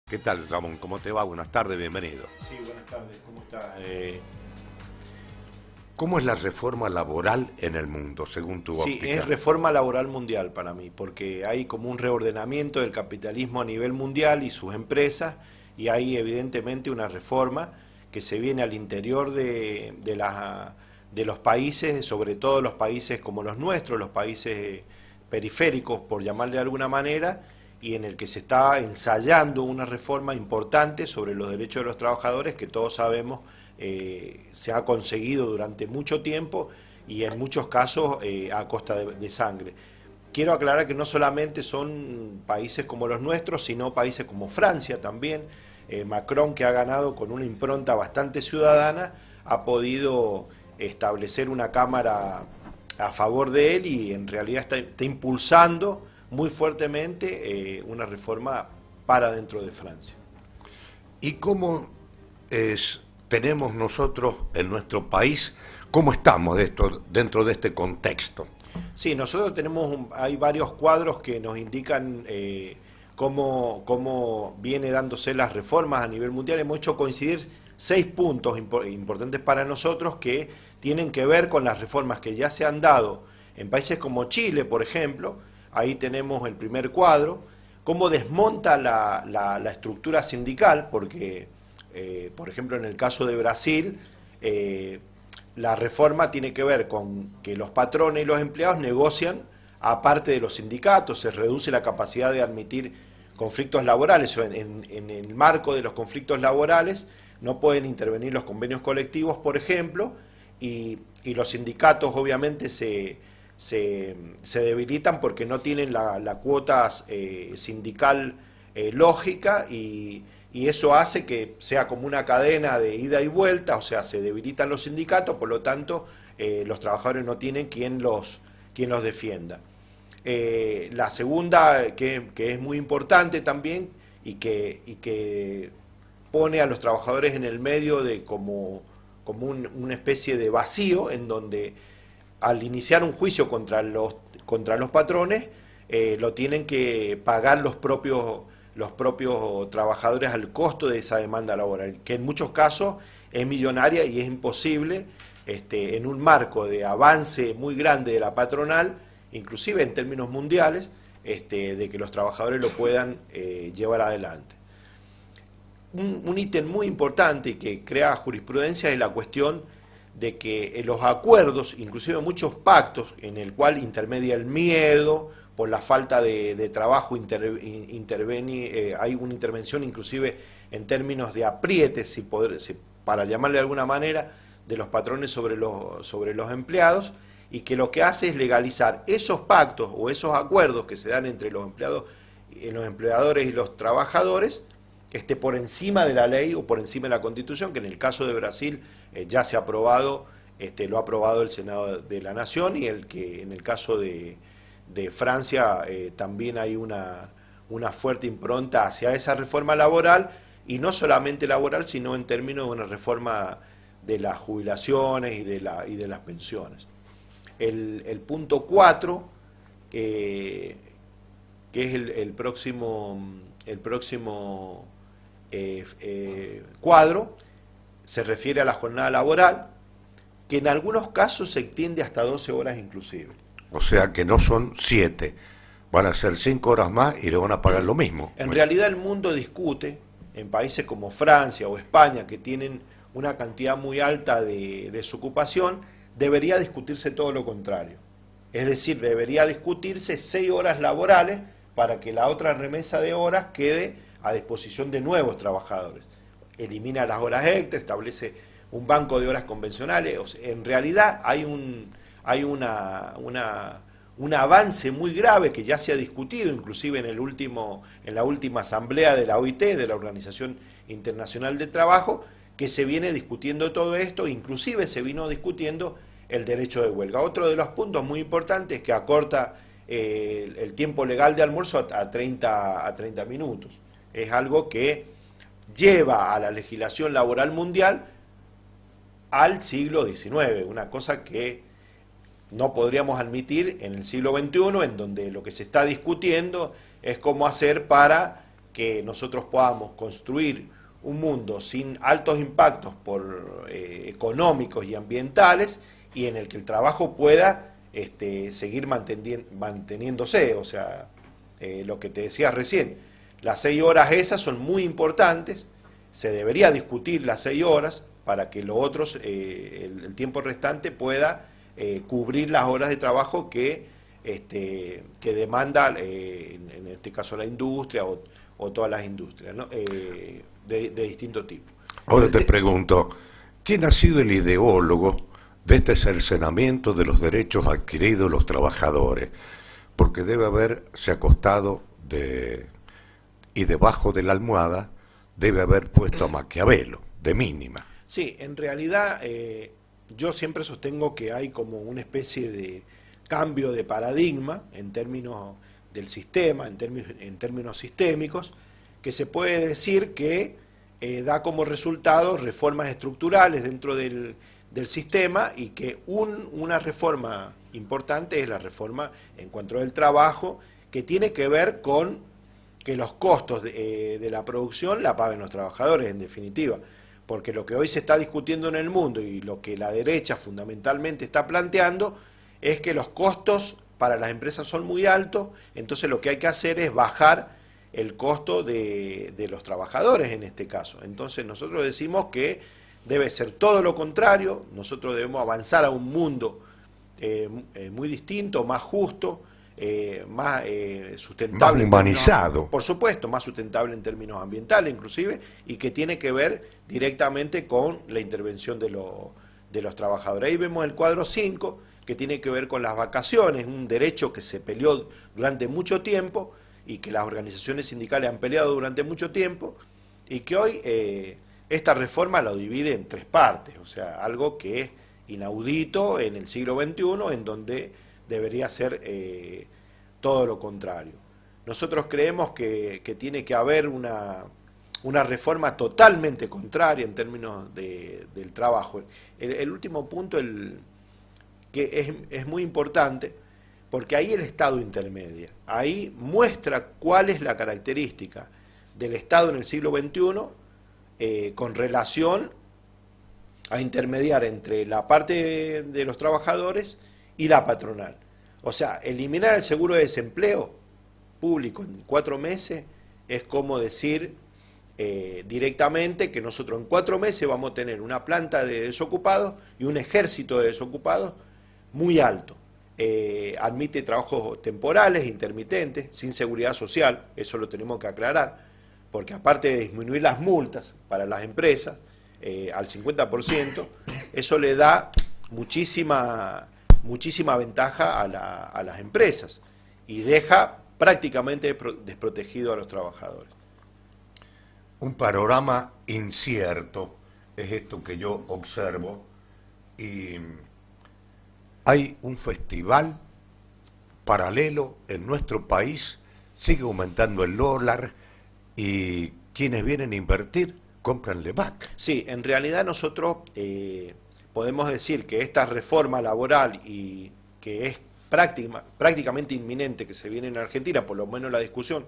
¿Qué tal, Ramón? ¿Cómo te va? Buenas tardes, bienvenido. Sí, buenas tardes, ¿cómo está? ¿Cómo es la reforma laboral en el mundo, según tu Sí, óptica? es reforma laboral mundial para mí, porque hay como un reordenamiento del capitalismo a nivel mundial y sus empresas, y hay evidentemente una reforma que se viene al interior de los países, sobre todo los países como los nuestros, los países periféricos, por llamarle de alguna manera, y en el que se está ensayando una reforma importante sobre los derechos de los trabajadores que todos sabemos se ha conseguido durante mucho tiempo y en muchos casos a costa de sangre. Quiero aclarar que no solamente son países como los nuestros, sino países como Francia también. Macron, que ha ganado con una impronta bastante ciudadana, ha podido establecer una cámara a favor de él y en realidad está impulsando muy fuertemente una reforma para dentro de Francia. ¿Y cómo tenemos nosotros en nuestro país, cómo estamos dentro de este contexto? Sí, nosotros hay varios cuadros que nos indican cómo viene dándose las reformas a nivel mundial. Hemos hecho coincidir 6 puntos importantes para nosotros que tienen que ver con las reformas que ya se han dado en países como Chile, por ejemplo. Ahí tenemos el primer cuadro, cómo desmonta la estructura sindical, porque, por ejemplo, en el caso de Brasil, la reforma tiene que ver con que los patrones y los empleados negocian aparte de los sindicatos, se reduce la capacidad de admitir conflictos laborales, en el marco de los conflictos laborales no pueden intervenir los convenios colectivos, por ejemplo, y los sindicatos obviamente se debilitan porque no tienen la cuota sindical lógica y eso hace que sea como una cadena de ida y vuelta, o sea, se debilitan los sindicatos, por lo tanto los trabajadores no tienen quien los defienda. La segunda, que es muy importante también y que pone a los trabajadores en el medio de como una especie de vacío en donde al iniciar un juicio contra los patrones, lo tienen que pagar los propios trabajadores al costo de esa demanda laboral, que en muchos casos es millonaria y es imposible, en un marco de avance muy grande de la patronal, inclusive en términos mundiales, de que los trabajadores lo puedan llevar adelante. Un ítem muy importante y que crea jurisprudencia es la cuestión de que los acuerdos, inclusive muchos pactos, en el cual intermedia el miedo, por la falta de trabajo, hay una intervención inclusive en términos de aprietes, para llamarle de alguna manera, de los patrones sobre los empleados, y que lo que hace es legalizar esos pactos o esos acuerdos que se dan entre los empleadores y los trabajadores, por encima de la ley o por encima de la Constitución, que en el caso de Brasil ya se ha aprobado, lo ha aprobado el Senado de la Nación, y que en el caso de Francia también hay una fuerte impronta hacia esa reforma laboral, y no solamente laboral, sino en términos de una reforma de las jubilaciones y de las pensiones. El punto 4, que es el próximo cuadro, se refiere a la jornada laboral, que en algunos casos se extiende hasta 12 horas inclusive. O sea que no son 7, van a ser 5 horas más y le van a pagar lo mismo. En realidad el mundo discute, en países como Francia o España, que tienen una cantidad muy alta de desocupación, debería discutirse todo lo contrario. Es decir, debería discutirse 6 horas laborales para que la otra remesa de horas quede a disposición de nuevos trabajadores. Elimina las horas extra, establece un banco de horas convencionales. O sea, en realidad hay un avance muy grave que ya se ha discutido, inclusive en la última asamblea de la OIT, de la Organización Internacional del Trabajo, que se viene discutiendo todo esto, inclusive se vino discutiendo el derecho de huelga. Otro de los puntos muy importantes es que acorta el tiempo legal de almuerzo a 30 minutos. Es algo que lleva a la legislación laboral mundial al siglo XIX, una cosa que no podríamos admitir en el siglo XXI, en donde lo que se está discutiendo es cómo hacer para que nosotros podamos construir un mundo sin altos impactos económicos y ambientales, y en el que el trabajo pueda seguir manteniéndose. O sea, lo que te decía recién, las 6 horas esas son muy importantes, se debería discutir las 6 horas para que los otros, el tiempo restante pueda cubrir las horas de trabajo que demanda, en este caso, la industria o todas las industrias, ¿no? De distinto tipo. Ahora te pregunto, ¿quién ha sido el ideólogo de este cercenamiento de los derechos adquiridos los trabajadores? Porque debe haberse acostado y debajo de la almohada debe haber puesto a Maquiavelo, de mínima. Sí, en realidad yo siempre sostengo que hay como una especie de cambio de paradigma en términos del sistema, en términos sistémicos, que se puede decir que da como resultado reformas estructurales dentro del sistema, y que una reforma importante es la reforma en cuanto al trabajo, que tiene que ver con que los costos de la producción la paguen los trabajadores, en definitiva. Porque lo que hoy se está discutiendo en el mundo y lo que la derecha fundamentalmente está planteando es que los costos para las empresas son muy altos, entonces lo que hay que hacer es bajar el costo de los trabajadores en este caso. Entonces nosotros decimos que debe ser todo lo contrario, nosotros debemos avanzar a un mundo muy distinto, más justo, más sustentable, más humanizado, por supuesto, más sustentable en términos ambientales inclusive, y que tiene que ver directamente con la intervención de los trabajadores. Ahí vemos el cuadro 5, que tiene que ver con las vacaciones, un derecho que se peleó durante mucho tiempo y que las organizaciones sindicales han peleado durante mucho tiempo, y que hoy esta reforma lo divide en 3 partes, o sea, algo que es inaudito en el siglo XXI, en donde debería ser todo lo contrario. Nosotros creemos que tiene que haber una reforma totalmente contraria en términos del trabajo. El último punto, que es muy importante, porque ahí el Estado intermedia, ahí muestra cuál es la característica del Estado en el siglo XXI con relación a intermediar entre la parte de los trabajadores y la patronal. O sea, eliminar el seguro de desempleo público en 4 meses es como decir directamente que nosotros en 4 meses vamos a tener una planta de desocupados y un ejército de desocupados muy alto. Admite trabajos temporales, intermitentes, sin seguridad social, eso lo tenemos que aclarar, porque aparte de disminuir las multas para las empresas al 50%, eso le da muchísima ventaja a las empresas y deja prácticamente desprotegido a los trabajadores. Un panorama incierto es esto que yo observo, y hay un festival paralelo en nuestro país, sigue aumentando el dólar y quienes vienen a invertir compran Levac. Sí, en realidad nosotros podemos decir que esta reforma laboral, y que es prácticamente inminente que se viene en Argentina, por lo menos la discusión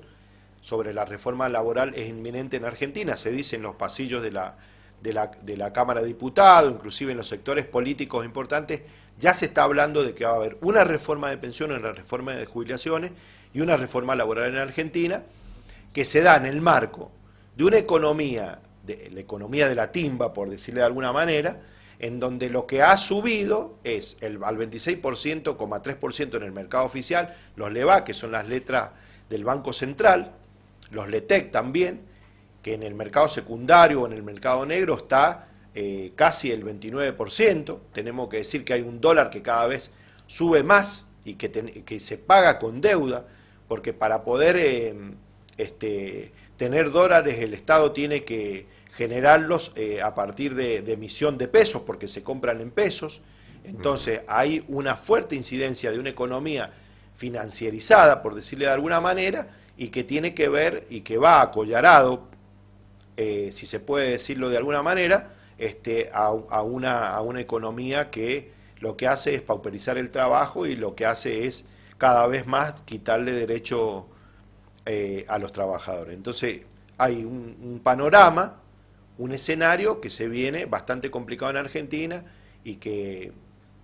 sobre la reforma laboral es inminente en Argentina, se dice en los pasillos de la Cámara de Diputados, inclusive en los sectores políticos importantes, ya se está hablando de que va a haber una reforma de pensiones, una reforma de jubilaciones y una reforma laboral en Argentina, que se da en el marco de una economía, la economía de la timba, por decirle de alguna manera, en donde lo que ha subido es al 26,3% en el mercado oficial, los LEVAC, que son las letras del Banco Central, los LETEC también, que en el mercado secundario o en el mercado negro está casi el 29%. Tenemos que decir que hay un dólar que cada vez sube más y que se paga con deuda, porque para poder tener dólares el Estado tiene que generarlos a partir de emisión de pesos, porque se compran en pesos. Entonces hay una fuerte incidencia de una economía financierizada, por decirle de alguna manera, y que tiene que ver y que va acollarado, si se puede decirlo de alguna manera, a una economía que lo que hace es pauperizar el trabajo y lo que hace es cada vez más quitarle derecho a los trabajadores. Entonces, hay un panorama, un escenario que se viene bastante complicado en Argentina y que,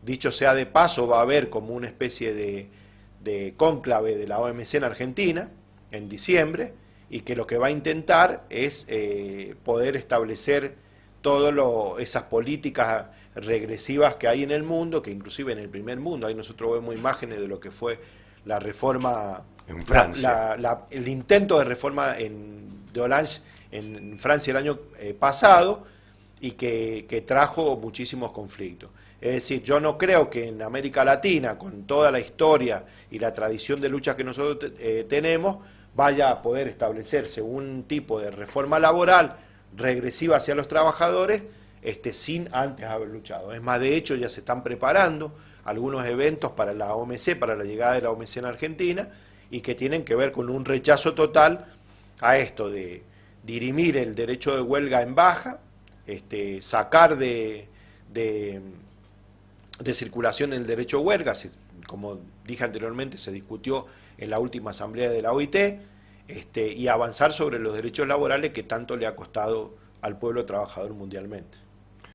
dicho sea de paso, va a haber como una especie de cónclave de la OMC en Argentina en diciembre, y que lo que va a intentar es poder establecer todas esas políticas regresivas que hay en el mundo, que inclusive en el primer mundo, ahí nosotros vemos imágenes de lo que fue la reforma, En Francia. el intento de reforma de Hollande en Francia el año pasado, y que trajo muchísimos conflictos. Es decir, yo no creo que en América Latina, con toda la historia y la tradición de lucha que nosotros tenemos, vaya a poder establecerse un tipo de reforma laboral regresiva hacia los trabajadores sin antes haber luchado. Es más, de hecho ya se están preparando algunos eventos para la OMC, para la llegada de la OMC en Argentina, y que tienen que ver con un rechazo total a esto de dirimir el derecho de huelga en baja, sacar de circulación el derecho a huelga, como dije anteriormente, se discutió en la última asamblea de la OIT, y avanzar sobre los derechos laborales que tanto le ha costado al pueblo trabajador mundialmente.